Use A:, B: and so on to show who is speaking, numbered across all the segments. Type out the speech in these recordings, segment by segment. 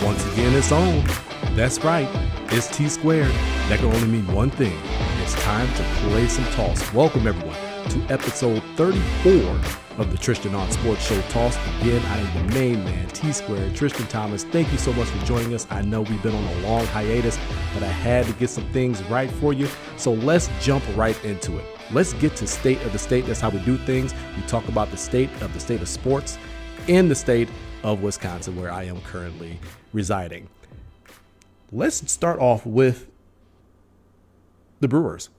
A: Once again, it's on. That's right. It's T squared. That can only mean one thing. It's time to play some toss. Welcome, everyone, to episode 34 of the Tristain on Sports Show Toss. Again, I am the main man, T squared, Tristain Thomas. Thank you so much for joining us. I know we've been on a long hiatus, but I had to get some things right for you. So let's jump right into it. Let's get to state of the state. That's how we do things. We talk about the state of sports in the state of Wisconsin, where I am currently residing. Let's start off with the Brewers,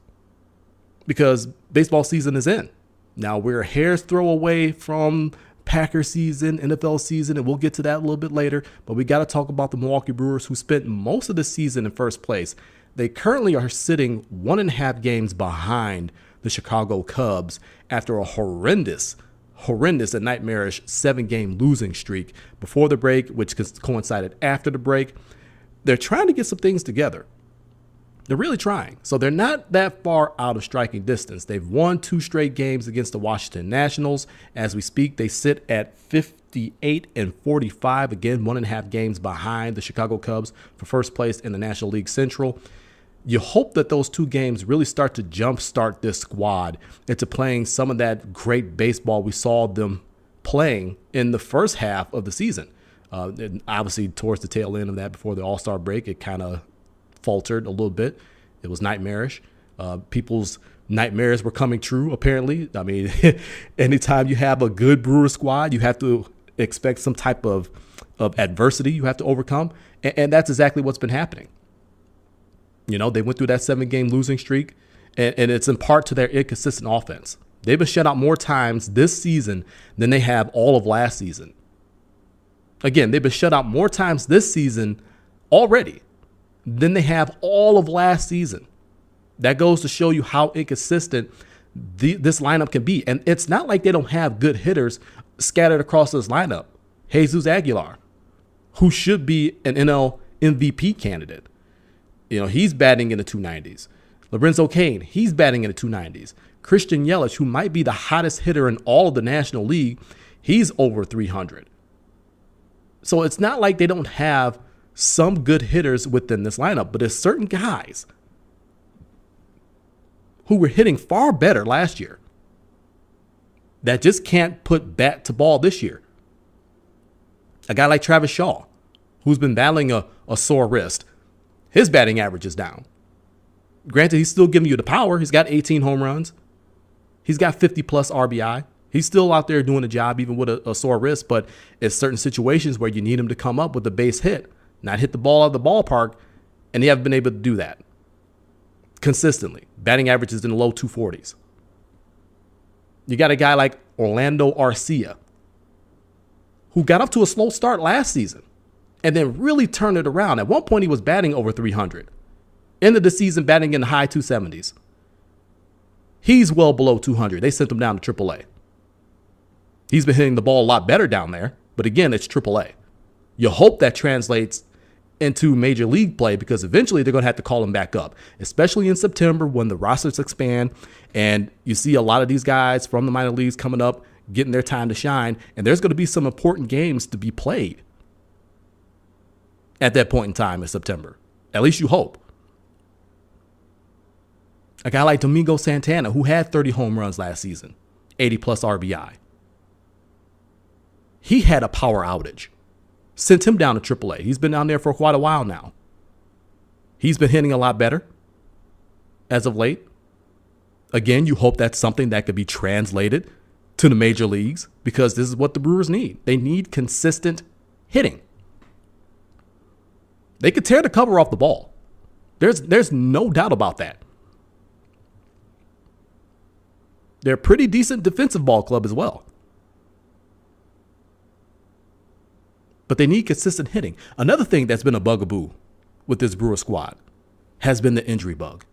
A: because baseball season is in. Now we're a hair's throw away from Packer season, NFL season, and we'll get to that a little bit later. But we got to talk about the Milwaukee Brewers, who spent most of the season in first place. They currently are sitting 1.5 games behind the Chicago Cubs after a horrendous and nightmarish 7-game losing streak before the break, which coincided after the break. They're trying to get some things together. They're really trying. So they're not that far out of striking distance. They've won 2 straight games against the Washington Nationals. As we speak, they sit at 58-45, again, 1.5 games behind the Chicago Cubs for first place in the National League Central. You hope that those 2 games really start to jumpstart this squad into playing some of that great baseball we saw them playing in the first half of the season. And obviously, towards the tail end of that, before the All-Star break, it kind of faltered a little bit. It was nightmarish. People's nightmares were coming true, apparently. I mean, anytime you have a good Brewer squad, you have to expect some type of adversity you have to overcome. And that's exactly what's been happening. You know, they went through that 7-game losing streak, and it's in part to their inconsistent offense. They've been shut out more times this season than they have all of last season. Again, they've been shut out more times this season already than they have all of last season. That goes to show you how inconsistent this lineup can be. And it's not like they don't have good hitters scattered across this lineup. Jesus Aguilar, who should be an NL MVP candidate. You know, he's batting in the 290s. Lorenzo Cain, he's batting in the 290s. Christian Yelich, who might be the hottest hitter in all of the National League, he's over 300. So it's not like they don't have some good hitters within this lineup, but there's certain guys who were hitting far better last year that just can't put bat to ball this year. A guy like Travis Shaw, who's been battling a sore wrist. His batting average is down. Granted, he's still giving you the power. He's got 18 home runs. He's got 50-plus RBI. He's still out there doing the job, even with a sore wrist, but it's certain situations where you need him to come up with a base hit, not hit the ball out of the ballpark, and they haven't been able to do that consistently. Batting average is in the low 240s. You got a guy like Orlando Arcia, who got up to a slow start last season and then really turned it around. At one point, he was batting over 300. Ended the season batting in the high 270s. He's well below 200. They sent him down to AAA. He's been hitting the ball a lot better down there, but again, it's AAA. You hope that translates into major league play, because eventually they're going to have to call him back up, especially in September when the rosters expand and you see a lot of these guys from the minor leagues coming up, getting their time to shine, and there's going to be some important games to be played at that point in time in September. At least you hope. A guy like Domingo Santana, who had 30 home runs last season, 80-plus RBI. He had a power outage. Sent him down to AAA. He's been down there for quite a while now. He's been hitting a lot better as of late. Again, you hope that's something that could be translated to the major leagues, because this is what the Brewers need. They need consistent hitting. They could tear the cover off the ball. There's no doubt about that. They're a pretty decent defensive ball club as well. But they need consistent hitting. Another thing that's been a bugaboo with this Brewer squad has been the injury bug.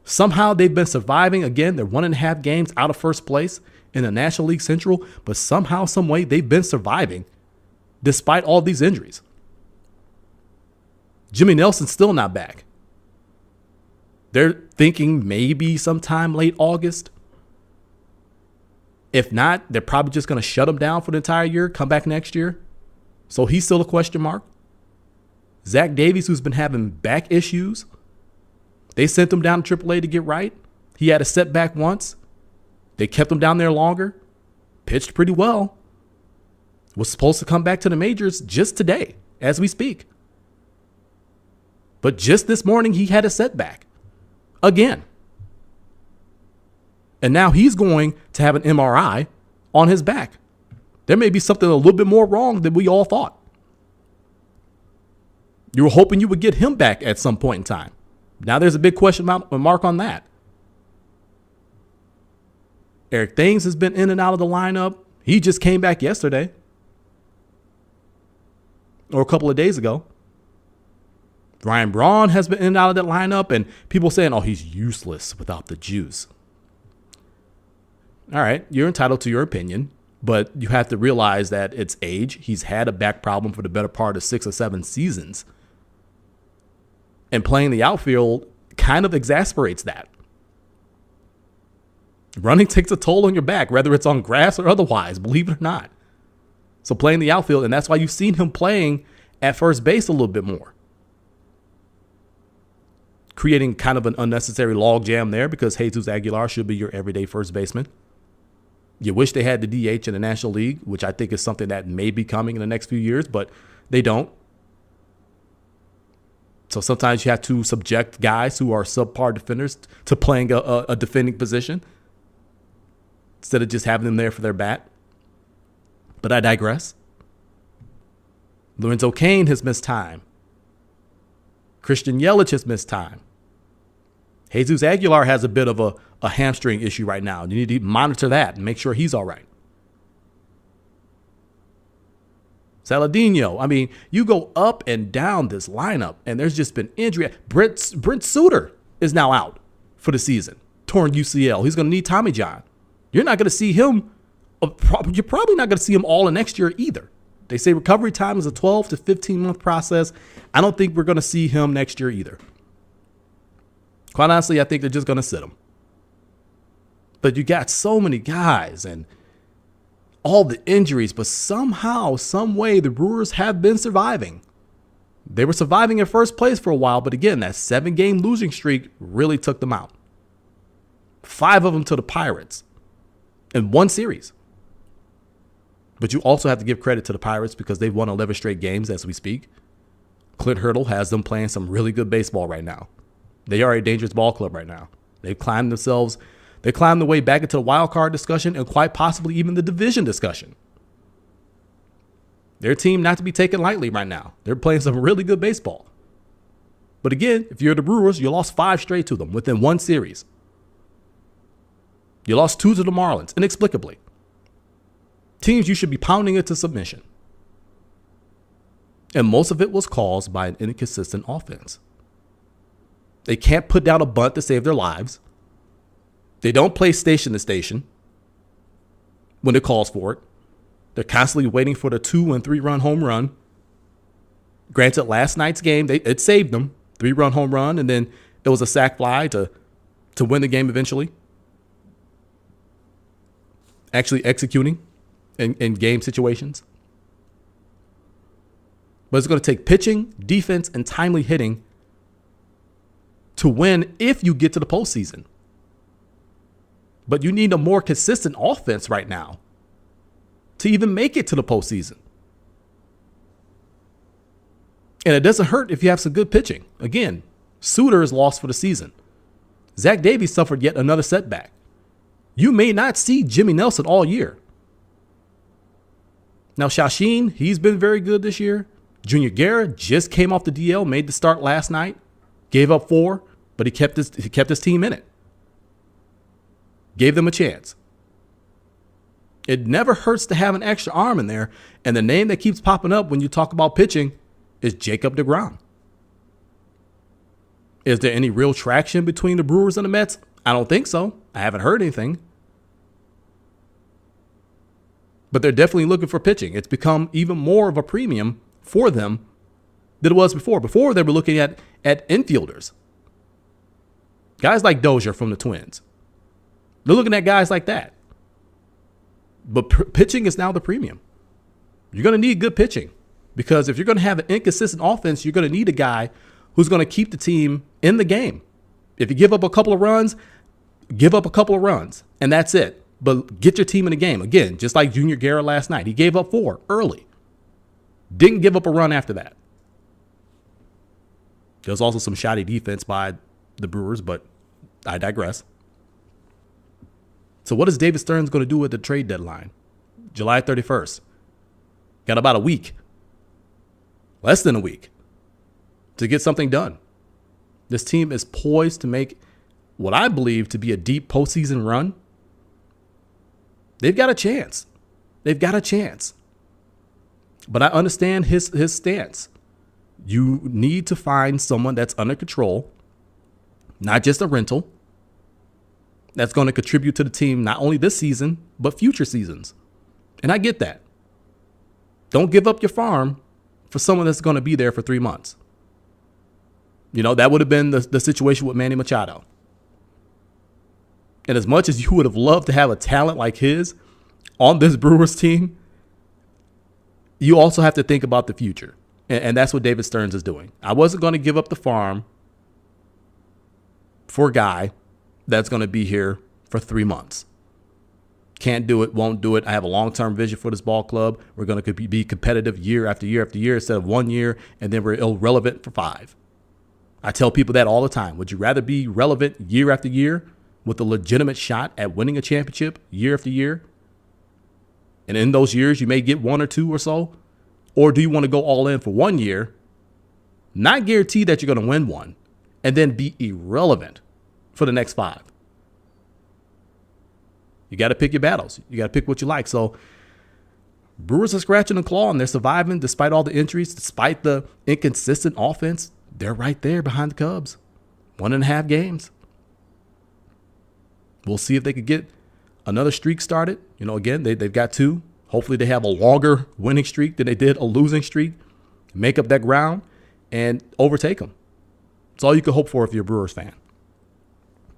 A: Somehow they've been surviving. Again, they're 1.5 games out of first place in the National League Central, but somehow, some way, they've been surviving despite all these injuries. Jimmy Nelson's still not back. They're thinking maybe sometime late August. If not, they're probably just going to shut him down for the entire year, come back next year. So he's still a question mark. Zach Davies, who's been having back issues, they sent him down to AAA to get right. He had a setback once. They kept him down there longer. Pitched pretty well. Was supposed to come back to the majors just today, as we speak. But just this morning, he had a setback. Again. And now he's going to have an MRI on his back. There may be something a little bit more wrong than we all thought. You were hoping you would get him back at some point in time. Now there's a big question mark on that. Eric Thames has been in and out of the lineup. He just came back yesterday. Or a couple of days ago. Ryan Braun has been in and out of that lineup, and people saying, oh, he's useless without the juice. All right, you're entitled to your opinion, but you have to realize that it's age. He's had a back problem for the better part of 6 or 7 seasons. And playing the outfield kind of exasperates that. Running takes a toll on your back, whether it's on grass or otherwise, believe it or not. So playing the outfield, and that's why you've seen him playing at first base a little bit more. Creating kind of an unnecessary logjam there because Jesus Aguilar should be your everyday first baseman. You wish they had the DH in the National League, which I think is something that may be coming in the next few years, but they don't. So sometimes you have to subject guys who are subpar defenders to playing a defending position instead of just having them there for their bat. But I digress. Lorenzo Cain has missed time. Christian Yelich has missed time. Jesus Aguilar has a bit of a hamstring issue right now. You need to monitor that and make sure he's all right. Saladino. I mean, you go up and down this lineup, and there's just been injury. Brent Suter is now out for the season. Torn UCL. He's going to need Tommy John. You're not going to see him. You're probably not going to see him all in next year either. They say recovery time is a 12 to 15-month process. I don't think we're going to see him next year either. Quite honestly, I think they're just going to sit him. But you got so many guys and all the injuries, but somehow, some way, the Brewers have been surviving. They were surviving in first place for a while, but again, that 7-game losing streak really took them out. 5 of them to the Pirates in one series. But you also have to give credit to the Pirates because they've won 11 straight games as we speak. Clint Hurdle has them playing some really good baseball right now. They are a dangerous ball club right now. They've climbed the way back into the wild card discussion and quite possibly even the division discussion. Their team not to be taken lightly right now. They're playing some really good baseball. But again, if you're the Brewers, you lost 5 straight to them within one series. You lost 2 to the Marlins, inexplicably. Teams you should be pounding into submission. And most of it was caused by an inconsistent offense. They can't put down a bunt to save their lives. They don't play station to station when it calls for it. They're constantly waiting for the 2- and 3-run home run. Granted, last night's game, it saved them. 3-run home run, and then it was a sac fly to win the game eventually. Actually executing in game situations. But it's going to take pitching, defense, and timely hitting to win if you get to the postseason. But you need a more consistent offense right now to even make it to the postseason. And it doesn't hurt if you have some good pitching. Again, Suter is lost for the season. Zach Davies suffered yet another setback. You may not see Jimmy Nelson all year. Now, Shashin, he's been very good this year. Junior Guerra just came off the DL, made the start last night, gave up 4, but he kept his team in it. Gave them a chance. It never hurts to have an extra arm in there, and the name that keeps popping up when you talk about pitching is Jacob deGrom. Is there any real traction between the Brewers and the Mets? I don't think so. I haven't heard anything. But they're definitely looking for pitching. It's become even more of a premium for them than it was before. Before, they were looking at infielders. Guys like Dozier from the Twins. They're looking at guys like that. But pitching is now the premium. You're going to need good pitching Because if you're going to have an inconsistent offense, you're going to need a guy who's going to keep the team in the game. If you give up a couple of runs, give up a couple of runs, and that's it. But get your team in the game. Again, just like Junior Guerra last night. He gave up 4 early. Didn't give up a run after that. There was also some shoddy defense by the Brewers, but I digress. So what is David Stearns going to do at the trade deadline? July 31st. Got about a week. Less than a week to get something done. This team is poised to make what I believe to be a deep postseason run. They've got a chance. They've got a chance. But I understand his stance. You need to find someone that's under control, not just a rental, that's going to contribute to the team not only this season, but future seasons. And I get that. Don't give up your farm for someone that's going to be there for 3 months. You know, that would have been the situation with Manny Machado. And as much as you would have loved to have a talent like his on this Brewers team, you also have to think about the future. And that's what David Stearns is doing. I wasn't going to give up the farm for a guy that's going to be here for 3 months. Can't do it, won't do it. I have a long-term vision for this ball club. We're going to be competitive year after year after year instead of 1 year, and then we're irrelevant for 5. I tell people that all the time. Would you rather be relevant year after year with a legitimate shot at winning a championship year after year? And in those years, you may get 1 or 2 or so. Or do you want to go all in for 1 year, not guarantee that you're going to win one, and then be irrelevant for the next 5? You got to pick your battles. You got to pick what you like. So Brewers are scratching and clawing. They're surviving despite all the injuries, despite the inconsistent offense. They're right there behind the Cubs. 1.5 games. We'll see if they could get another streak started. You know, again, they've got 2. Hopefully they have a longer winning streak than they did a losing streak. Make up that ground and overtake them. It's all you can hope for if you're a Brewers fan.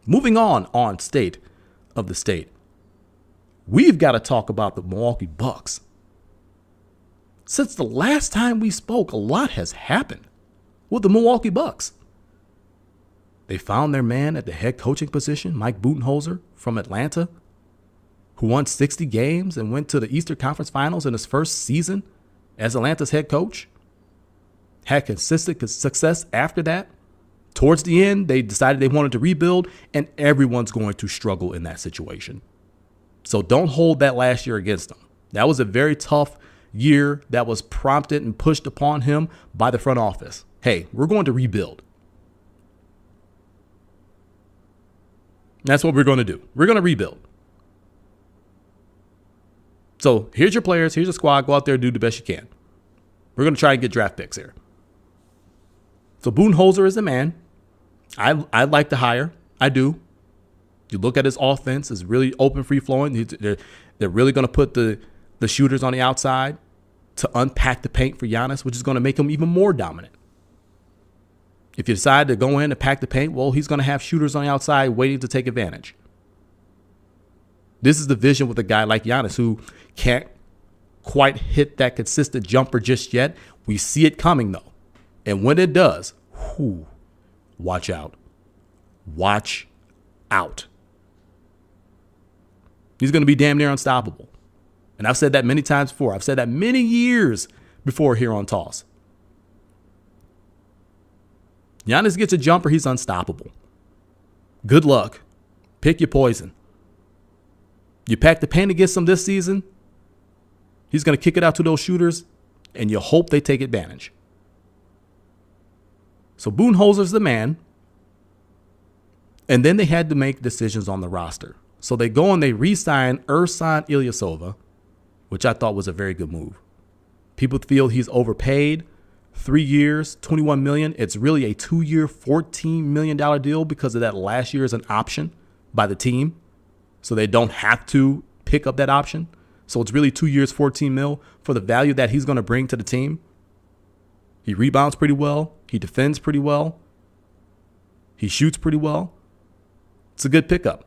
A: Moving on state of the state. We've got to talk about the Milwaukee Bucks. Since the last time we spoke, a lot has happened with the Milwaukee Bucks. They found their man at the head coaching position, Mike Budenholzer from Atlanta, who won 60 games and went to the Eastern Conference Finals in his first season as Atlanta's head coach. Had consistent success after that. Towards the end, they decided they wanted to rebuild, and everyone's going to struggle in that situation. So don't hold that last year against them. That was a very tough year that was prompted and pushed upon him by the front office. Hey, we're going to rebuild. That's what we're going to do. We're going to rebuild. So here's your players. Here's your squad. Go out there and do the best you can. We're going to try and get draft picks here. So Budenholzer is the man. I'd like to hire. I do. You look at his offense, it's really open, free-flowing. They're really going to put the shooters on the outside to unpack the paint for Giannis, which is going to make him even more dominant. If you decide to go in and pack the paint, well, he's going to have shooters on the outside waiting to take advantage. This is the vision with a guy like Giannis who can't quite hit that consistent jumper just yet. We see it coming, though. And when it does, watch out. Watch out. He's going to be damn near unstoppable. And I've said that many times before. I've said that many years before here on Toss. Giannis gets a jumper, he's unstoppable. Good luck. Pick your poison. You pack the paint against him this season, he's going to kick it out to those shooters, and you hope they take advantage. So Budenholzer's the man. And then they had to make decisions on the roster. So they go and they re-sign Ersan Ilyasova, which I thought was a very good move. People feel he's overpaid. 3 years, $21 million. It's really a 2-year, $14 million deal because of that last year as an option by the team. So they don't have to pick up that option. So it's really 2 years, $14 million for the value that he's going to bring to the team. He rebounds pretty well. He defends pretty well. He shoots pretty well. It's a good pickup.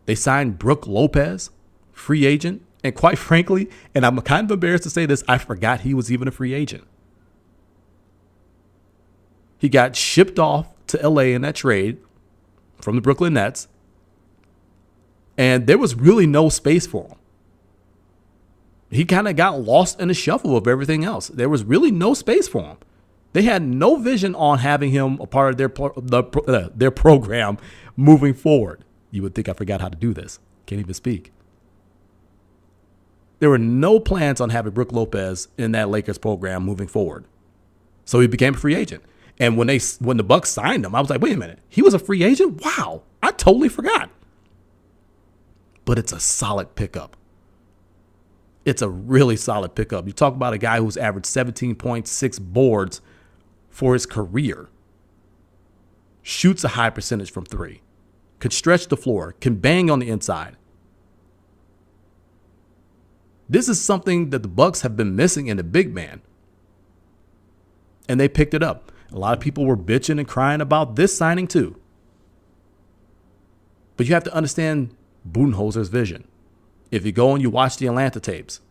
A: They signed Brook Lopez, free agent, And quite frankly, and I'm kind of embarrassed to say this, I forgot he was even a free agent. He got shipped off to LA in that trade from the Brooklyn Nets. And there was really no space for him. He kind of got lost in the shuffle of everything else. There was really no space for him. They had no vision on having him a part of their program moving forward. You would think I forgot how to do this. Can't even speak. There were no plans on having Brook Lopez in that Lakers program moving forward. So he became a free agent. And when the Bucks signed him, I was like, wait a minute. He was a free agent? Wow. I totally forgot. But it's a solid pickup. It's a really solid pickup. You talk about a guy who's averaged 17.6 boards for his career. Shoots a high percentage from three. Could stretch the floor. Can bang on the inside. This is something that the Bucks have been missing in a big man. And they picked it up. A lot of people were bitching and crying about this signing too. But you have to understand Budenholzer's vision. If you go and you watch the Atlanta tapes,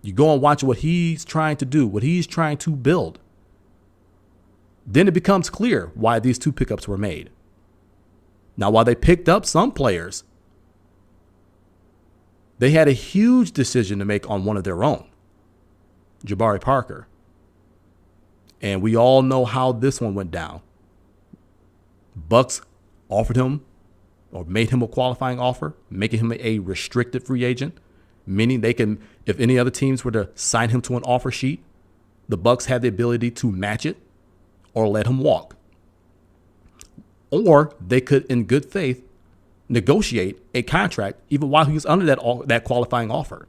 A: you go and watch what he's trying to do, what he's trying to build, then it becomes clear why these two pickups were made. Now, while they picked up some players, they had a huge decision to make on one of their own, Jabari Parker. And we all know how this one went down. Bucks offered him or made him a qualifying offer, making him a restricted free agent, meaning they can, if any other teams were to sign him to an offer sheet, the Bucks had the ability to match it or let him walk. Or they could, in good faith, negotiate a contract even while he was under that qualifying offer.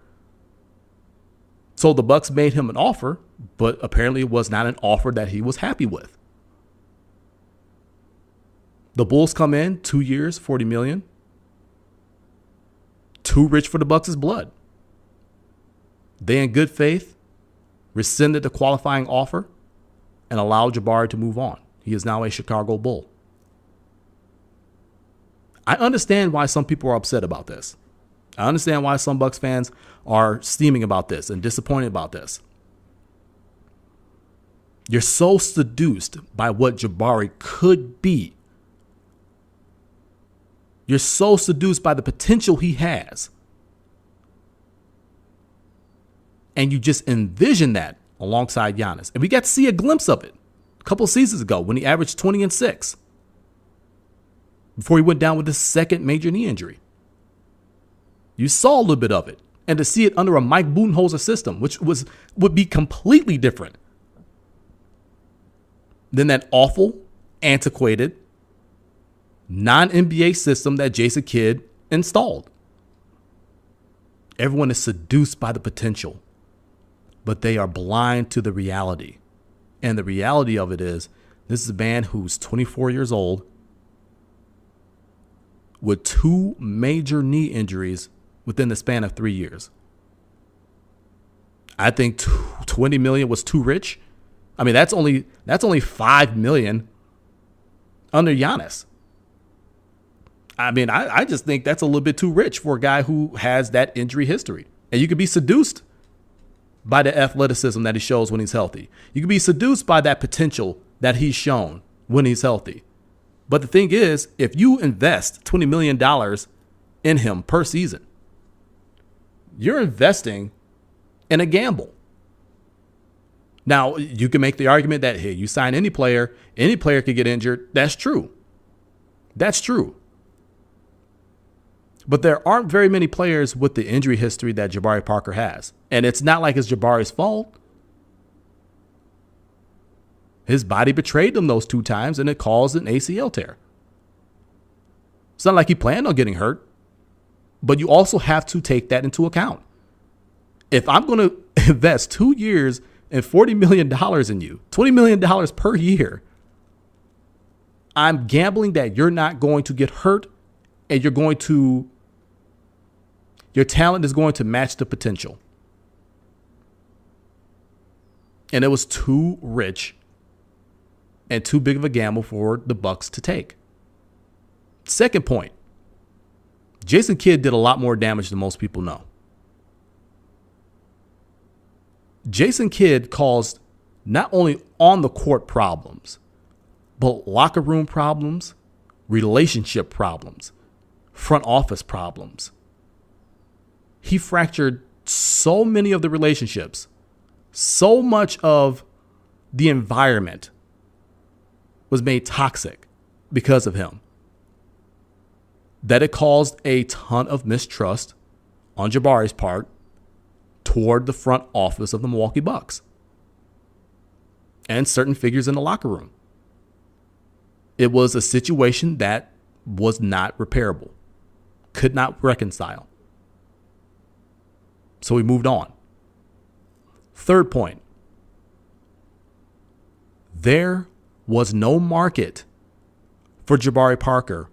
A: So the Bucks made him an offer, but apparently it was not an offer that he was happy with. The Bulls come in 2 years, $40 million. Too rich for the Bucks' blood. They, in good faith, rescinded the qualifying offer and allowed Jabari to move on. He is now a Chicago Bull. I understand why some people are upset about this. I understand why some Bucks fans are steaming about this and disappointed about this. You're so seduced by what Jabari could be. You're so seduced by the potential he has. And you just envision that alongside Giannis. And we got to see a glimpse of it a couple seasons ago when he averaged 20 and 6 before he went down with his second major knee injury. You saw a little bit of it. And to see it under a Mike Budenholzer system, which would be completely different than that awful, antiquated, non-NBA system that Jason Kidd installed. Everyone is seduced by the potential, but they are blind to the reality. And the reality of it is, this is a man who's 24 years old with 2 major knee injuries within the span of 3 years. I think $20 million was too rich. I mean, that's only $5 million under Giannis. I mean, I just think that's a little bit too rich for a guy who has that injury history. And you could be seduced by the athleticism that he shows when he's healthy. You could be seduced by that potential that he's shown when he's healthy. But the thing is, if you invest $20 million in him per season, you're investing in a gamble. Now, you can make the argument that, hey, you sign any player could get injured. That's true. That's true. But there aren't very many players with the injury history that Jabari Parker has. And it's not like it's Jabari's fault. His body betrayed him those 2 times, and it caused an ACL tear. It's not like he planned on getting hurt. But you also have to take that into account. If I'm going to invest 2 years and $40 million in you, $20 million per year, I'm gambling that you're not going to get hurt and your talent is going to match the potential. And it was too rich and too big of a gamble for the Bucks to take. Second point, Jason Kidd did a lot more damage than most people know. Jason Kidd caused not only on the court problems, but locker room problems, relationship problems, front office problems. He fractured so many of the relationships, so much of the environment was made toxic because of him, that it caused a ton of mistrust on Jabari's part toward the front office of the Milwaukee Bucks and certain figures in the locker room. It was a situation that was not repairable, could not reconcile. So we moved on. Third point, there was no market for Jabari Parker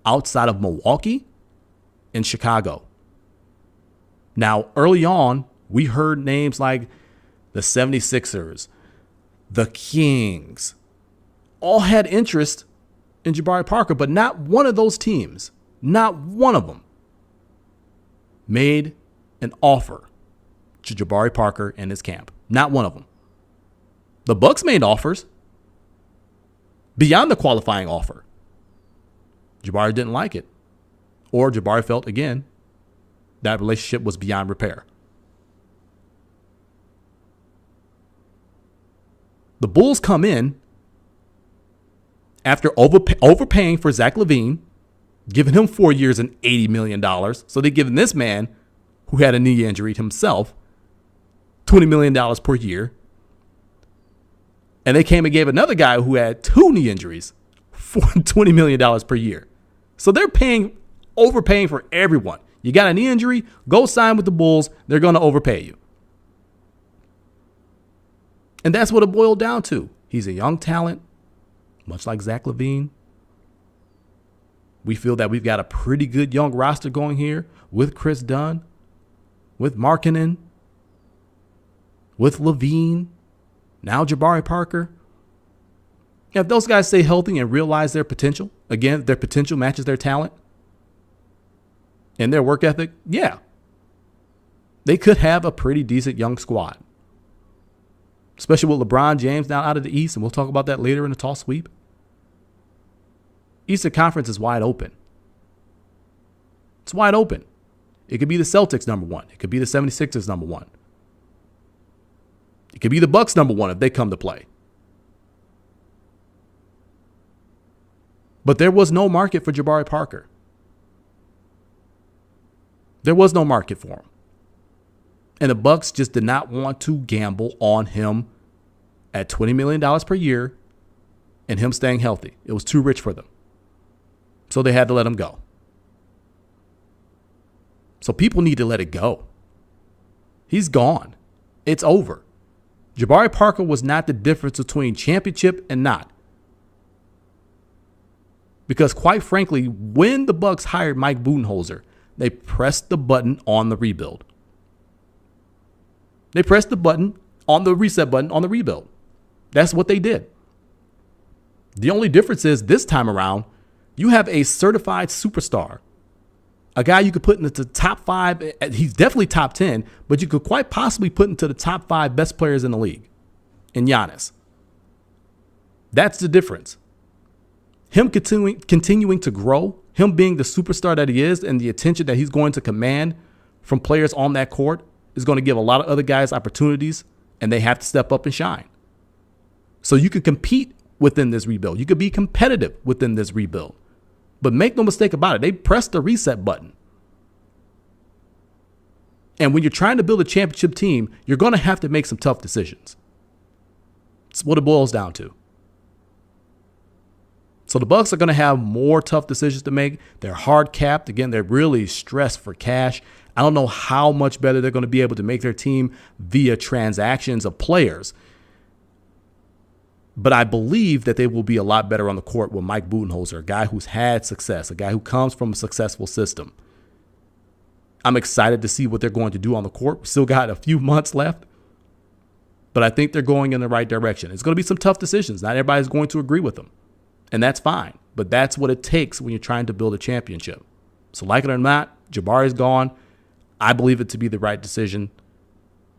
A: outside of Milwaukee and Chicago. Now, early on, we heard names like the 76ers, the Kings, all had interest in Jabari Parker, but not one of those teams, not one of them, made an offer to Jabari Parker and his camp. Not one of them. The Bucks made offers beyond the qualifying offer. Jabari didn't like it. Or Jabari felt, again, that relationship was beyond repair. The Bulls come in after overpaying for Zach LaVine, giving him 4 years and $80 million. So they're giving this man, who had a knee injury himself, $20 million per year. And they came and gave another guy who had 2 knee injuries $20 million per year. So they're overpaying for everyone. You got a knee injury, go sign with the Bulls. They're going to overpay you. And that's what it boiled down to. He's a young talent, much like Zach LaVine. We feel that we've got a pretty good young roster going here with Chris Dunn, with Markkanen, with LaVine, now Jabari Parker. If those guys stay healthy and realize their potential, again, their potential matches their talent and their work ethic, yeah, they could have a pretty decent young squad. Especially with LeBron James now out of the East, and we'll talk about that later in the toss sweep. Eastern Conference is wide open. It's wide open. It could be the Celtics number 1. It could be the 76ers number 1. It could be the Bucks number 1 if they come to play. But there was no market for Jabari Parker. There was no market for him. And the Bucks just did not want to gamble on him at $20 million per year and him staying healthy. It was too rich for them. So they had to let him go. So people need to let it go. He's gone. It's over. Jabari Parker was not the difference between championship and not. Because quite frankly, when the Bucks hired Mike Budenholzer, they pressed the button on the rebuild. They pressed the button on the reset button on the rebuild. That's what they did. The only difference is this time around, you have a certified superstar, a guy you could put into the top 5. He's definitely top 10, but you could quite possibly put into the top 5 best players in the league in Giannis. That's the difference. Him continuing to grow, him being the superstar that he is, and the attention that he's going to command from players on that court is going to give a lot of other guys opportunities, and they have to step up and shine. So you can compete within this rebuild. You could be competitive within this rebuild. But make no mistake about it, they pressed the reset button. And when you're trying to build a championship team, you're going to have to make some tough decisions. It's what it boils down to. So the Bucks are going to have more tough decisions to make. They're hard capped. Again, they're really stressed for cash. I don't know how much better they're going to be able to make their team via transactions of players. But I believe that they will be a lot better on the court with Mike Budenholzer, a guy who's had success, a guy who comes from a successful system. I'm excited to see what they're going to do on the court. We still got a few months left, but I think they're going in the right direction. It's going to be some tough decisions. Not everybody's going to agree with them, and that's fine. But that's what it takes when you're trying to build a championship. So like it or not, Jabari's gone. I believe it to be the right decision.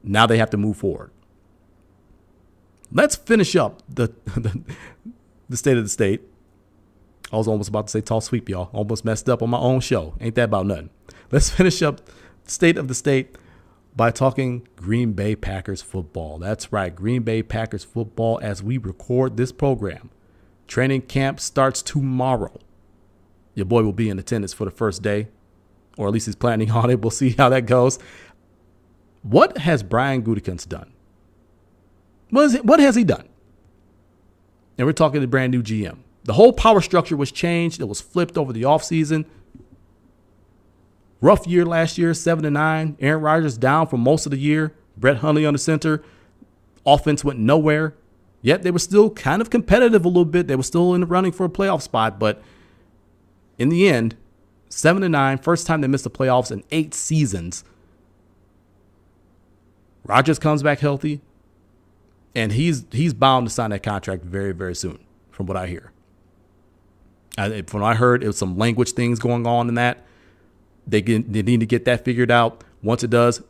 A: Now they have to move forward. Let's finish up the state of the state. I was almost about to say tall sweep, y'all. Almost messed up on my own show. Ain't that about nothing? Let's finish up state of the state by talking Green Bay Packers football. That's right, Green Bay Packers football as we record this program. Training camp starts tomorrow. Your boy will be in attendance for the first day, or at least he's planning on it. We'll see how that goes. What has Brian Gutekunst done? What has he done? And we're talking to brand new GM. The whole power structure was changed. It was flipped over the offseason. Rough year last year, 7-9. Aaron Rodgers down for most of the year. Brett Hundley on the center. Offense went nowhere. Yet they were still kind of competitive a little bit. They were still in the running for a playoff spot. But in the end, 7-9, first time they missed the playoffs in 8 seasons. Rodgers comes back healthy. And he's bound to sign that contract very, very soon, from what I hear. From what I heard, it was some language things going on in that. They need to get that figured out. Once it does,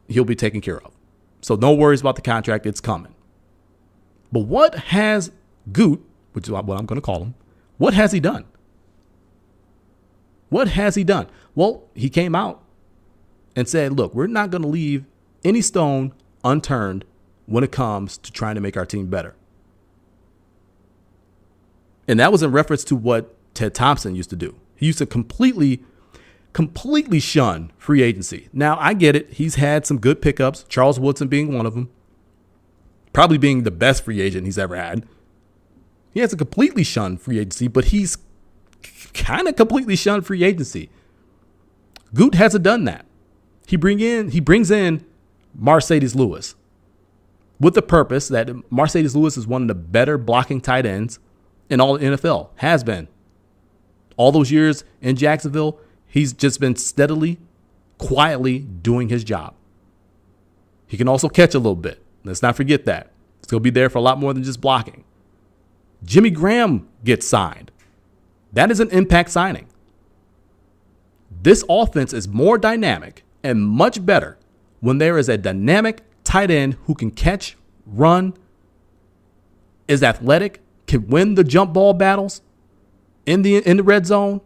A: he'll be taken care of. So no worries about the contract. It's coming. But what has Goot, which is what I'm going to call him, what has he done? What has he done? Well, he came out and said, look, we're not going to leave any stone unturned when it comes to trying to make our team better. And that was in reference to what Ted Thompson used to do. He used to completely shun free agency. Now, I get it. He's had some good pickups, Charles Woodson being one of them, probably being the best free agent he's ever had. He hasn't completely shunned free agency, but he's kind of completely shunned free agency. Goot hasn't done that. He brings in Mercedes Lewis with the purpose that Mercedes Lewis is one of the better blocking tight ends in all the NFL, has been. All those years in Jacksonville, he's just been steadily, quietly doing his job. He can also catch a little bit. Let's not forget that. He's going to be there for a lot more than just blocking. Jimmy Graham gets signed. That is an impact signing. This offense is more dynamic and much better when there is a dynamic tight end who can catch, run, is athletic, can win the jump ball battles in the red zone.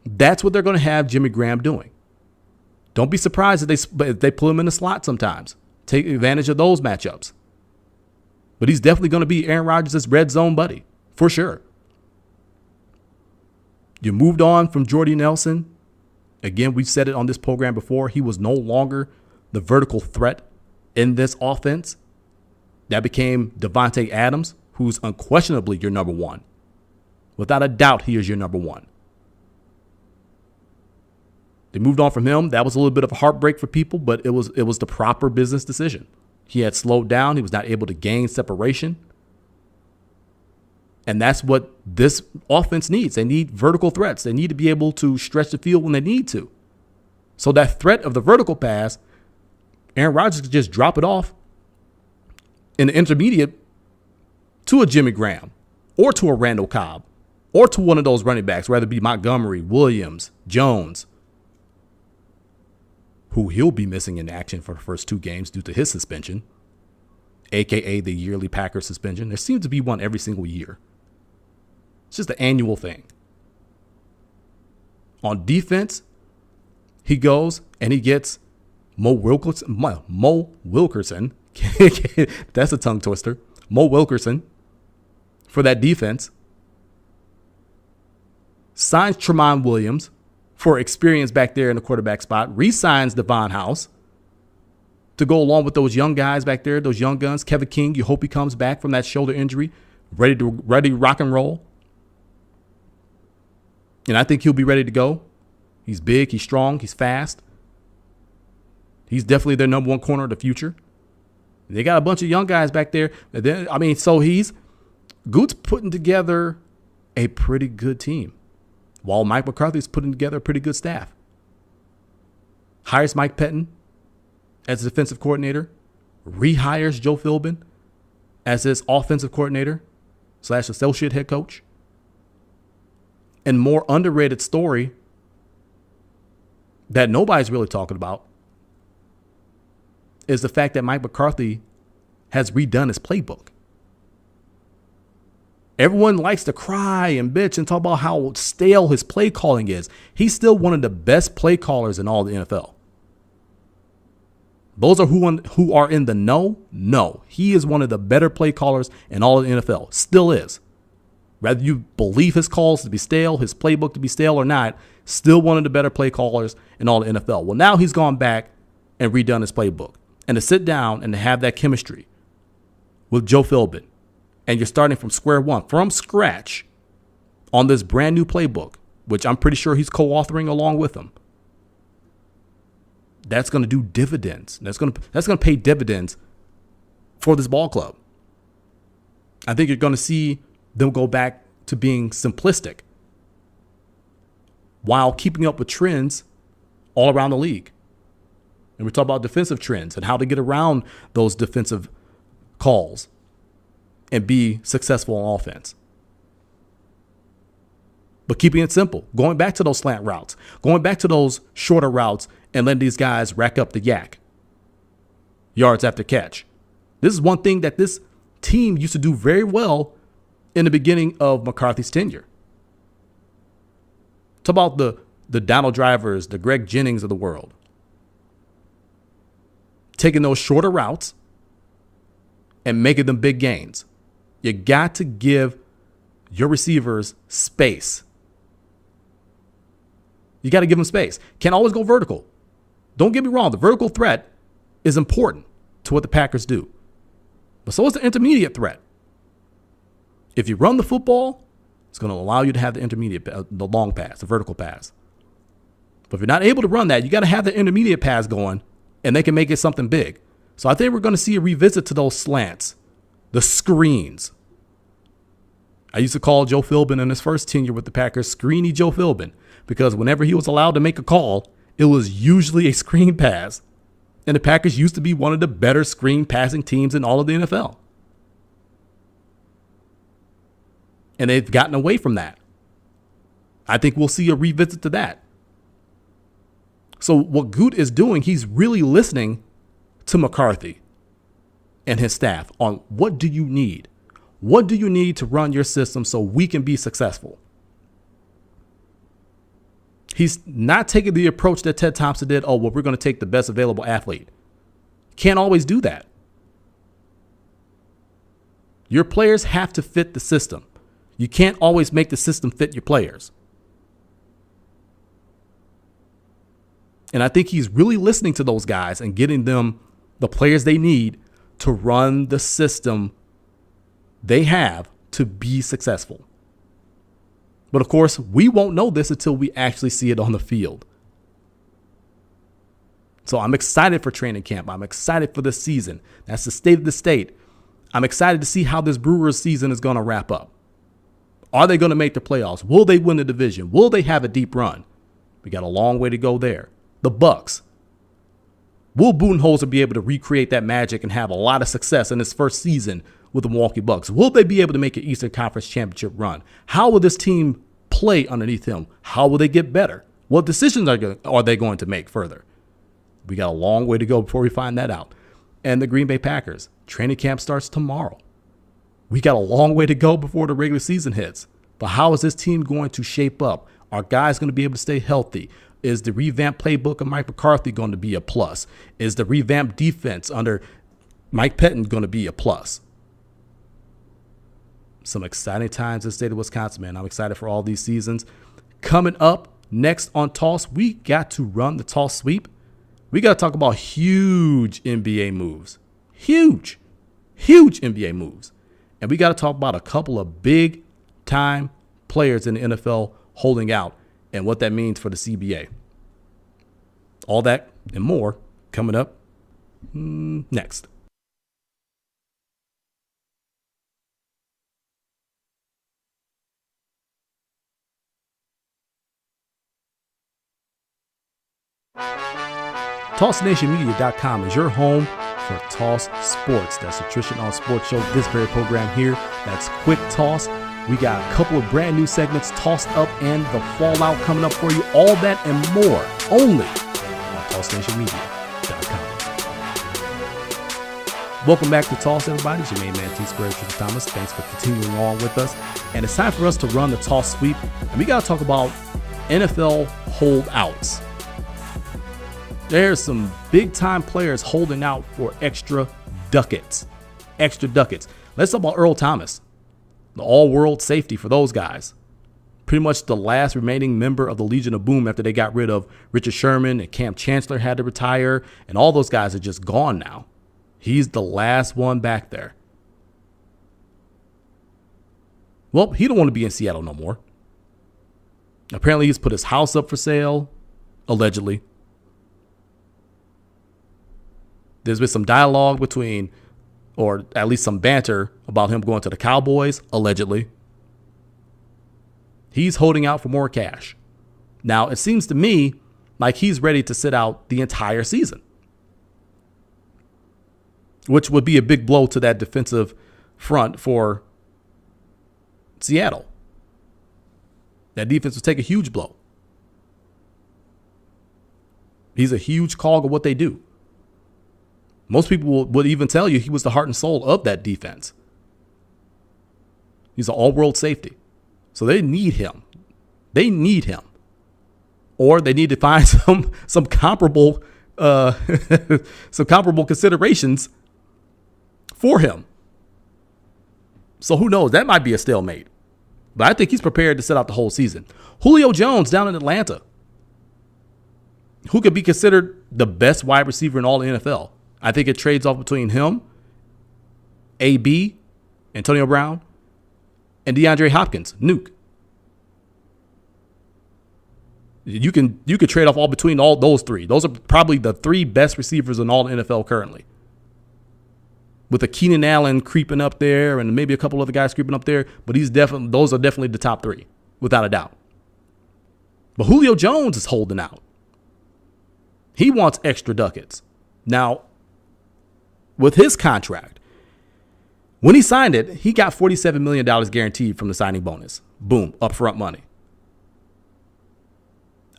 A: That's what they're going to have Jimmy Graham doing. Don't be surprised if they pull him in the slot sometimes. Take advantage of those matchups. But he's definitely going to be Aaron Rodgers' red zone buddy, for sure. You moved on from Jordy Nelson. Again, we've said it on this program before. He was no longer the vertical threat in this offense. That became Devontae Adams, who's unquestionably your number one. Without a doubt, he is your number one. They moved on from him. That was a little bit of a heartbreak for people, but it was the proper business decision. He had slowed down. He was not able to gain separation. And that's what this offense needs. They need vertical threats. They need to be able to stretch the field when they need to. So that threat of the vertical pass, Aaron Rodgers could just drop it off in the intermediate to a Jimmy Graham or to a Randall Cobb or to one of those running backs, whether it be Montgomery, Williams, Jones, who he'll be missing in action for the first 2 games due to his suspension, a.k.a. the yearly Packers suspension. There seems to be one every single year. It's just an annual thing. On defense, he goes and he gets Mo Wilkerson. That's a tongue twister. Mo Wilkerson for that defense. Signs Tramon Williams for experience back there in the quarterback spot. Re-signs Devon House to go along with those young guys back there, those young guns. Kevin King, you hope he comes back from that shoulder injury, ready to rock and roll. And I think he'll be ready to go. He's big, he's strong, he's fast. He's definitely their number one corner of the future. They got a bunch of young guys back there. So Goot's putting together a pretty good team, while Mike McCarthy's putting together a pretty good staff. Hires Mike Pettin as the defensive coordinator, rehires Joe Philbin as his offensive coordinator / associate head coach. And more underrated story that nobody's really talking about. is the fact that Mike McCarthy has redone his playbook. Everyone likes to cry and bitch and talk about how stale his play calling is. He's still one of the best play callers in all the NFL. Those are who are in the know. No, he is one of the better play callers in all of the NFL. Still is. Whether you believe his calls to be stale, his playbook to be stale or not, still one of the better play callers in all the NFL. Well, now he's gone back and redone his playbook. And to sit down and to have that chemistry with Joe Philbin, and you're starting from square one, from scratch, on this brand new playbook, which I'm pretty sure he's co-authoring along with him. That's going to do dividends. That's going to pay dividends for this ball club. I think you're going to see them go back to being simplistic while keeping up with trends all around the league. And we talk about defensive trends and how to get around those defensive calls and be successful on offense. But keeping it simple, going back to those slant routes, going back to those shorter routes and letting these guys rack up the yak. Yards after catch. This is one thing that this team used to do very well in the beginning of McCarthy's tenure. Talk about the Donald Drivers, the Greg Jennings of the world. Taking those shorter routes and making them big gains. You got to give your receivers space. You got to give them space. Can't always go vertical. Don't get me wrong. The vertical threat is important to what the Packers do. But so is the intermediate threat. If you run the football, it's going to allow you to have the intermediate, the long pass, the vertical pass. But if you're not able to run that, you got to have the intermediate pass going, and they can make it something big. So I think we're going to see a revisit to those slants, the screens. I used to call Joe Philbin in his first tenure with the Packers Screeny Joe Philbin, because whenever he was allowed to make a call, it was usually a screen pass. And the Packers used to be one of the better screen passing teams in all of the NFL. And they've gotten away from that. I think we'll see a revisit to that. So what Goot is doing, he's really listening to McCarthy and his staff on what do you need? What do you need to run your system so we can be successful? He's not taking the approach that Ted Thompson did. Oh, well, we're going to take the best available athlete. Can't always do that. Your players have to fit the system. You can't always make the system fit your players. And I think he's really listening to those guys and getting them the players they need to run the system they have to be successful. But of course, we won't know this until we actually see it on the field. So I'm excited for training camp. I'm excited for this season. That's the state of the state. I'm excited to see how this Brewers season is going to wrap up. Are they going to make the playoffs? Will they win the division? Will they have a deep run? We got a long way to go there. The Bucks. Will Budenholzer be able to recreate that magic and have a lot of success in his first season with the Milwaukee Bucks? Will they be able to make an Eastern Conference Championship run? How will this team play underneath him? How will they get better? What decisions are they going to make further? We got a long way to go before we find that out. And the Green Bay Packers. Training camp starts tomorrow. We got a long way to go before the regular season hits. But how is this team going to shape up? Are guys going to be able to stay healthy? Is the revamped playbook of Mike McCarthy going to be a plus? Is the revamped defense under Mike Pettin going to be a plus? Some exciting times in the state of Wisconsin, man. I'm excited for all these seasons. Coming up next on Toss, we got to run the Toss sweep. We got to talk about huge NBA moves. Huge NBA moves. And we got to talk about a couple of big time players in the NFL holding out and what that means for the CBA. All that and more coming up next. TossNationMedia.com is your home for Toss Sports. That's the Tristain on Sports Show. This very program here, that's Quick Toss. We got a couple of brand new segments, Tossed Up and the Fallout, coming up for you. All that and more only on TossNationMedia.com. Welcome back to Toss, everybody. It's your main man, T-Squared, Tristan Thomas. Thanks for continuing on with us. And it's time for us to run the toss sweep. And we got to talk about NFL holdouts. There's some big-time players holding out for extra ducats. Extra ducats. Let's talk about Earl Thomas, the all-world safety for those guys. Pretty much the last remaining member of the Legion of Boom after they got rid of Richard Sherman and Cam Chancellor had to retire. And all those guys are just gone now. He's the last one back there. Well, he don't want to be in Seattle no more. Apparently, he's put his house up for sale, allegedly. There's been some dialogue between, or at least some banter about him going to the Cowboys, allegedly. He's holding out for more cash. Now, it seems to me like he's ready to sit out the entire season, which would be a big blow to that defensive front for Seattle. That defense would take a huge blow. He's a huge cog of what they do. Most people would even tell you he was the heart and soul of that defense. He's an all-world safety. So they need him. They need him. Or they need to find some comparable some comparable considerations for him. So who knows? That might be a stalemate. But I think he's prepared to sit out the whole season. Julio Jones down in Atlanta, who could be considered the best wide receiver in all the NFL. I think it trades off between him, AB, Antonio Brown, and DeAndre Hopkins, Nuke. You could trade off all between all those three. Those are probably the three best receivers in all the NFL currently. With a Keenan Allen creeping up there and maybe a couple other guys creeping up there, but those are definitely the top three, without a doubt. But Julio Jones is holding out. He wants extra ducats. Now, with his contract, when he signed it, he got $47 million guaranteed from the signing bonus. Boom, upfront money.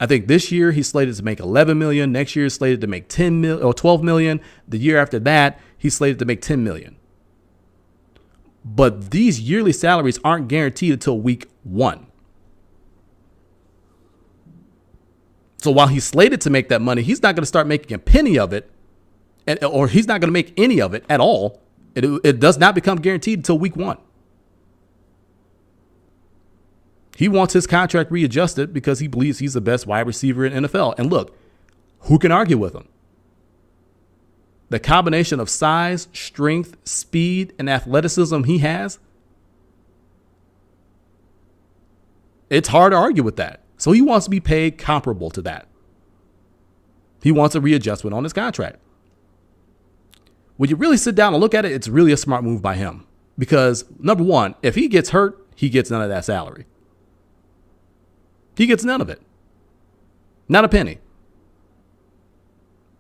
A: I think this year he's slated to make $11 million. Next year he's slated to make $10 million or $12 million. The year after that, he's slated to make $10 million. But these yearly salaries aren't guaranteed until week 1. So while he's slated to make that money, he's not going to start making a penny of it, or he's not going to make any of it at all. It does not become guaranteed until week 1. He wants his contract readjusted because he believes he's the best wide receiver in NFL. And look, who can argue with him? The combination of size, strength, speed, and athleticism he has, it's hard to argue with that. So he wants to be paid comparable to that. He wants a readjustment on his contract. When you really sit down and look at it, it's really a smart move by him. Because, number one, if he gets hurt, he gets none of that salary. He gets none of it. Not a penny.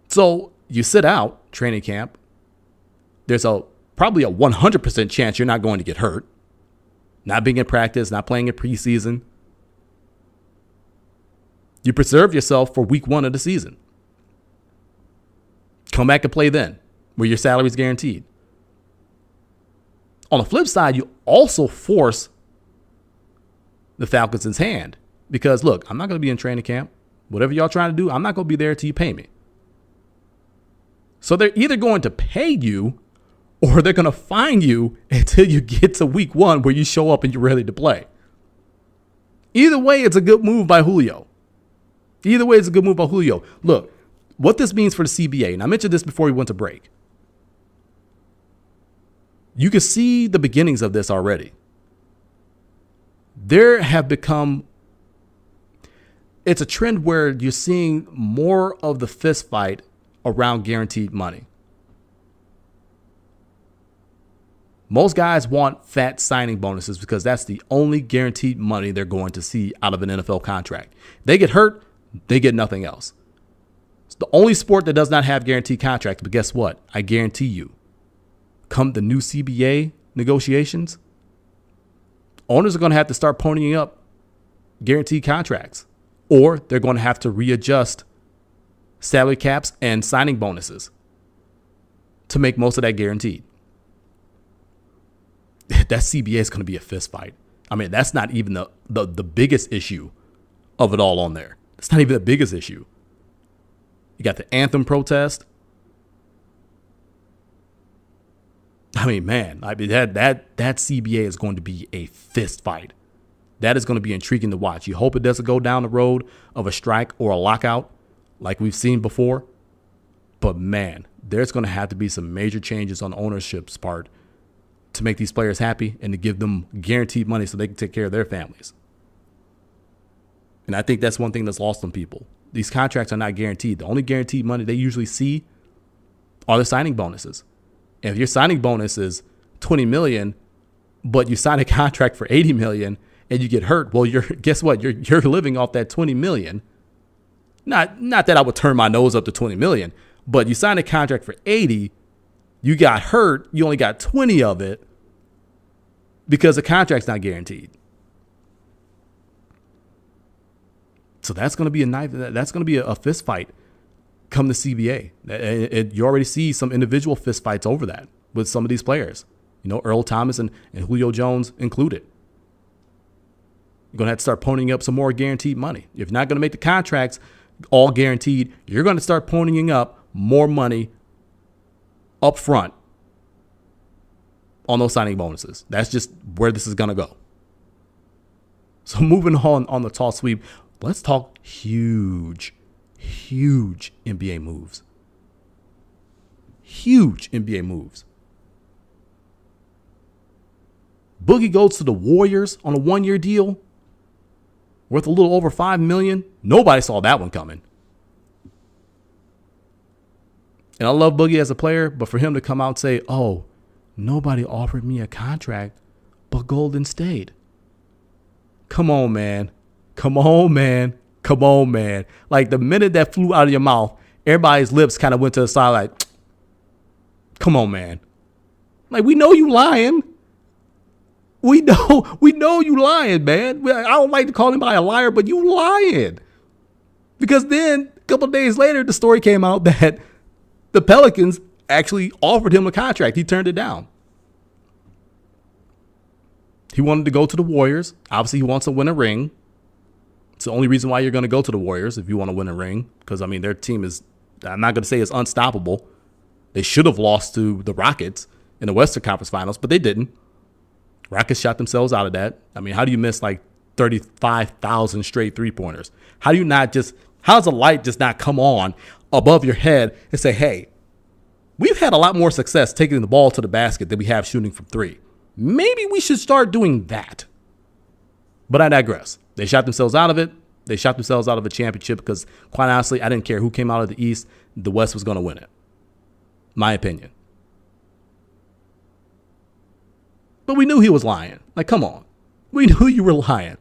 A: So you sit out training camp. There's probably a 100% chance you're not going to get hurt. Not being in practice, not playing in preseason. You preserve yourself for week 1 of the season. Come back and play then, where your salary is guaranteed. On the flip side, you also force the Falcons' hand. Because, look, I'm not going to be in training camp. Whatever y'all trying to do, I'm not going to be there till you pay me. So they're either going to pay you or they're going to fine you until you get to week 1 where you show up and you're ready to play. Either way, it's a good move by Julio. Look, what this means for the CBA, and I mentioned this before we went to break. You can see the beginnings of this already. There have become... It's a trend where you're seeing more of the fist fight around guaranteed money. Most guys want fat signing bonuses because that's the only guaranteed money they're going to see out of an NFL contract. They get hurt, they get nothing else. It's the only sport that does not have guaranteed contracts. But guess what? I guarantee you, come the new CBA negotiations, owners are going to have to start ponying up guaranteed contracts. Or they're going to have to readjust salary caps and signing bonuses. to make most of that guaranteed. That CBA is going to be a fist fight. I mean, that's not even the biggest issue of it all on there. It's not even the biggest issue. You got the anthem protest. I mean, man, that CBA is going to be a fist fight. That is going to be intriguing to watch. You hope it doesn't go down the road of a strike or a lockout like we've seen before. But man, there's going to have to be some major changes on ownership's part to make these players happy and to give them guaranteed money so they can take care of their families. And I think that's one thing that's lost on people. These contracts are not guaranteed. The only guaranteed money they usually see are the signing bonuses. And if your signing bonus is $20 million, but you sign a contract for $80 million and you get hurt, well, guess what? You're living off that $20 million. Not that I would turn my nose up to $20 million, but you signed a contract for 80, you got hurt, you only got 20 of it because the contract's not guaranteed. So that's going to be a fist fight come the CBA. You already see some individual fist fights over that with some of these players. Earl Thomas and Julio Jones included. You're going to have to start ponying up some more guaranteed money. If you're not going to make the contracts all guaranteed, you're going to start ponying up more money up front on those signing bonuses. That's just where this is going to go. So moving on the tall sweep, let's talk huge NBA moves. Huge NBA moves. Boogie goes to the Warriors on a 1-year deal worth a little over $5 million. Nobody saw that one coming. And I love Boogie as a player, but for him to come out and say, oh, nobody offered me a contract but Golden State. Come on, man. Come on, man. Come on, man. Like the minute that flew out of your mouth, everybody's lips kind of went to the side like, come on, man. Like, we know you lying. We know you lying, man. I don't like to call anybody a liar, but you lying. Because then a couple of days later, the story came out that the Pelicans actually offered him a contract. He turned it down. He wanted to go to the Warriors. Obviously, he wants to win a ring. It's the only reason why you're going to go to the Warriors if you want to win a ring. Because, I mean, their team is, I'm not going to say it's unstoppable. They should have lost to the Rockets in the Western Conference Finals, but they didn't. Rockets shot themselves out of that. I mean, how do you miss like 35,000 straight three-pointers? How does the light just not come on above your head and say, hey, we've had a lot more success taking the ball to the basket than we have shooting from three. Maybe we should start doing that. But I digress. They shot themselves out of it. They shot themselves out of a championship because, quite honestly, I didn't care who came out of the East. The West was going to win it. My opinion. But we knew he was lying. Like, come on. We knew you were lying.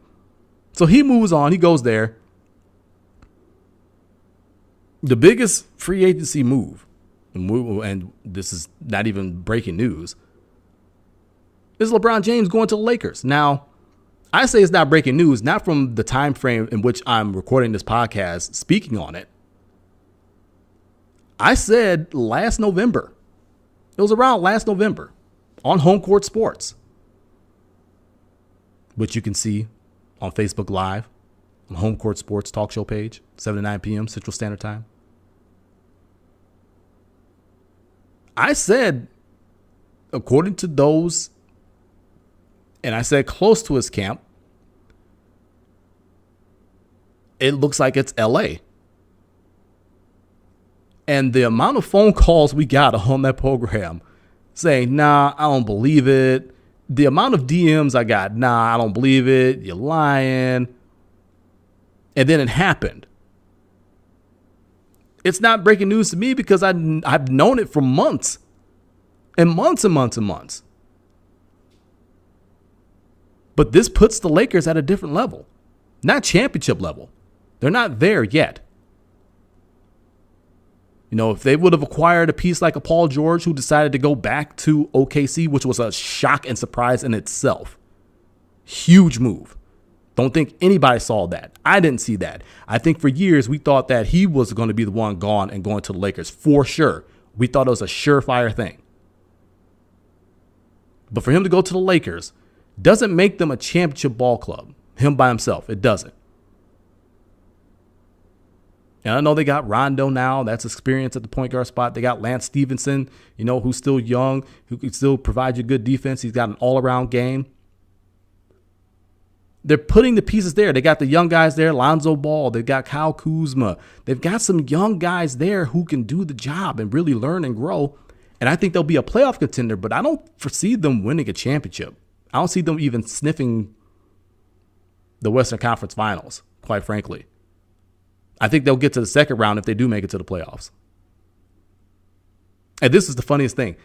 A: So he moves on. He goes there. The biggest free agency move, and this is not even breaking news, is LeBron James going to the Lakers. Now, I say it's not breaking news, not from the time frame in which I'm recording this podcast, speaking on it. I said last November. It was around last November on Home Court Sports, which you can see on Facebook Live, on Home Court Sports talk show page, 7 to 9 p.m. Central Standard Time. I said, according to those, and I said close to his camp, it looks like it's L.A. And the amount of phone calls we got on that program saying, nah, I don't believe it. The amount of DMs I got, nah, I don't believe it. You're lying. And then it happened. It's not breaking news to me because I've known it for months and months and months and months. But this puts the Lakers at a different level, not championship level. They're not there yet. You know, if they would have acquired a piece like a Paul George who decided to go back to OKC, which was a shock and surprise in itself. Huge move. Don't think anybody saw that. I didn't see that. I think for years we thought that he was going to be the one gone and going to the Lakers for sure. We thought it was a surefire thing. But for him to go to the Lakers doesn't make them a championship ball club, him by himself. It doesn't. And I know they got Rondo now. That's experience at the point guard spot. They got Lance Stevenson, who's still young, who can still provide you good defense. He's got an all-around game. They're putting the pieces there. They got the young guys there, Lonzo Ball. They've got Kyle Kuzma. They've got some young guys there who can do the job and really learn and grow. And I think they'll be a playoff contender, but I don't foresee them winning a championship. I don't see them even sniffing the Western Conference Finals, quite frankly. I think they'll get to the second round if they do make it to the playoffs. And this is the funniest thing.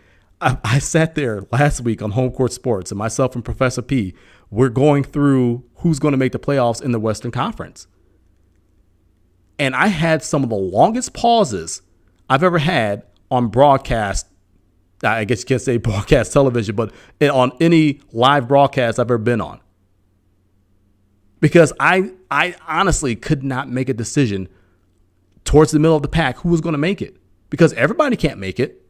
A: I sat there last week on Home Court Sports, and myself and Professor P, we're going through who's going to make the playoffs in the Western Conference. And I had some of the longest pauses I've ever had on broadcast. I guess you can't say broadcast television, but on any live broadcast I've ever been on. Because I honestly could not make a decision towards the middle of the pack who was going to make it. Because everybody can't make it.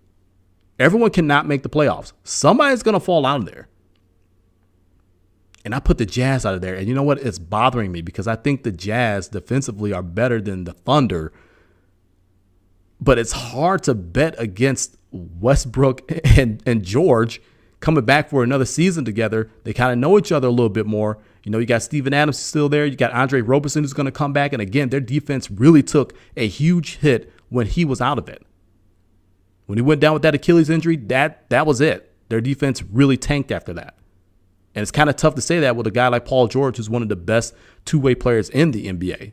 A: Everyone cannot make the playoffs. Somebody's going to fall out of there. And I put the Jazz out of there. And you know what? It's bothering me because I think the Jazz defensively are better than the Thunder. But it's hard to bet against Westbrook and George coming back for another season together. They kind of know each other a little bit more. You got Steven Adams still there. You got Andre Roberson who's going to come back. And again, their defense really took a huge hit when he was out of it. When he went down with that Achilles injury, that was it. Their defense really tanked after that. And it's kind of tough to say that with a guy like Paul George, who's one of the best two-way players in the NBA.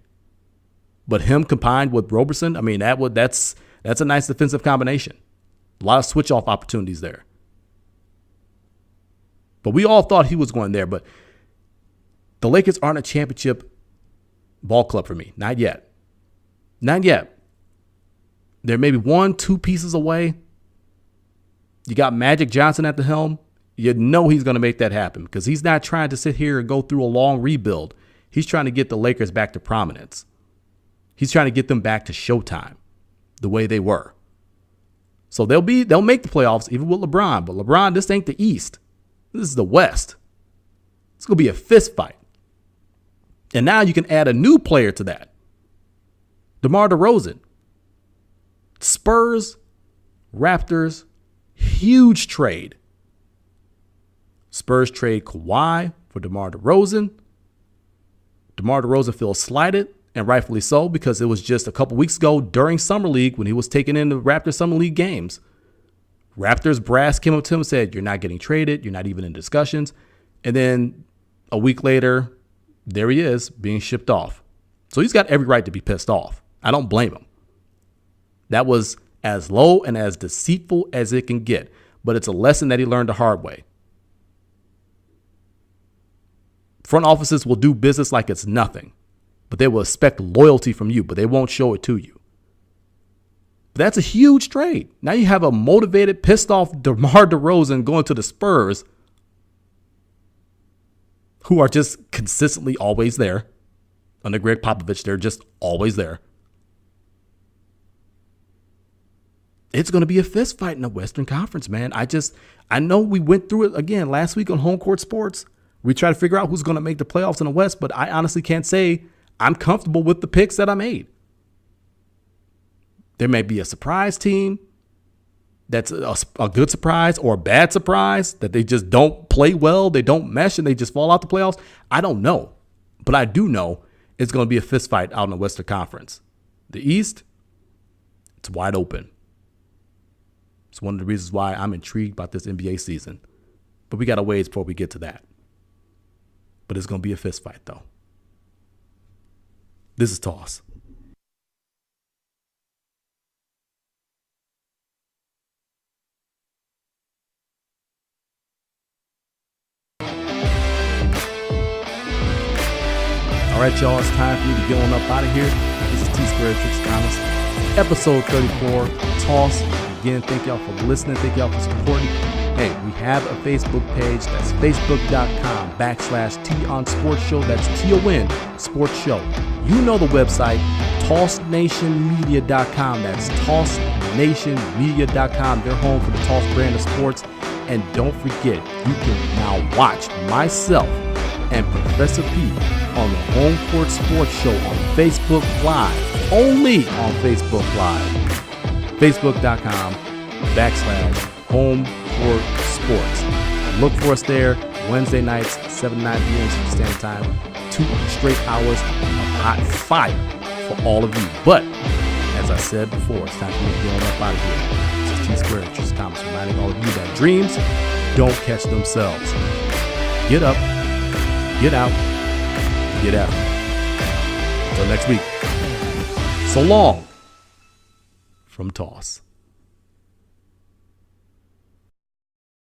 A: But him combined with Roberson, I mean, that's a nice defensive combination. A lot of switch-off opportunities there. But we all thought he was going there. But the Lakers aren't a championship ball club for me. Not yet. Not yet. They're maybe 1-2 pieces away. You got Magic Johnson at the helm. You know he's going to make that happen because he's not trying to sit here and go through a long rebuild. He's trying to get the Lakers back to prominence. He's trying to get them back to Showtime the way they were. So they'll make the playoffs even with LeBron. But LeBron, this ain't the East. This is the West. It's going to be a fist fight. And now you can add a new player to that. DeMar DeRozan. Spurs, Raptors, huge trade. Spurs trade Kawhi for DeMar DeRozan. DeMar DeRozan feels slighted, and rightfully so, because it was just a couple weeks ago during Summer League when he was taking in the Raptors Summer League games. Raptors brass came up to him and said, "You're not getting traded. You're not even in discussions." And then a week later, there he is being shipped off. So he's got every right to be pissed off. I don't blame him. That was as low and as deceitful as it can get. But it's a lesson that he learned the hard way. Front offices will do business like it's nothing. But they will expect loyalty from you, but they won't show it to you. But that's a huge trade. Now you have a motivated, pissed off DeMar DeRozan going to the Spurs, who are just consistently always there. Under Greg Popovich, they're just always there. It's going to be a fist fight in the Western Conference, man. I know we went through it again last week on Home Court Sports. We tried to figure out who's going to make the playoffs in the West, but I honestly can't say I'm comfortable with the picks that I made. There may be a surprise team that's a good surprise or a bad surprise that they just don't play well, they don't mesh, and they just fall out the playoffs. I don't know. But I do know it's going to be a fist fight out in the Western Conference. The East, it's wide open. It's one of the reasons why I'm intrigued about this NBA season. But we got a ways before we get to that. But it's going to be a fist fight, though. This is Toss. All right, y'all, it's time for me to get on up out of here. This is T-Squared Tricks Thomas, episode 34, Toss. Again, thank y'all for listening. Thank y'all for supporting. Hey, we have a Facebook page. That's facebook.com/T on Sports Show. That's TON Sports Show. You know the website, tossnationmedia.com. That's nationmedia.com. They're home for the Toss brand of sports. And don't forget, you can now watch myself and Professor P on the Home Court Sports Show on Facebook Live. Only on Facebook Live. Facebook.com/Home Court Sports. Look for us there Wednesday nights, 7 to 9 p.m. Central Standard Time. 2 straight hours of hot fire for all of you. But, as I said before, it's time for me to get on up out of here. This is T-Squared, Tristan Thomas, reminding all of you that dreams don't catch themselves. Get up, get out, get out. Until next week, so long from Toss.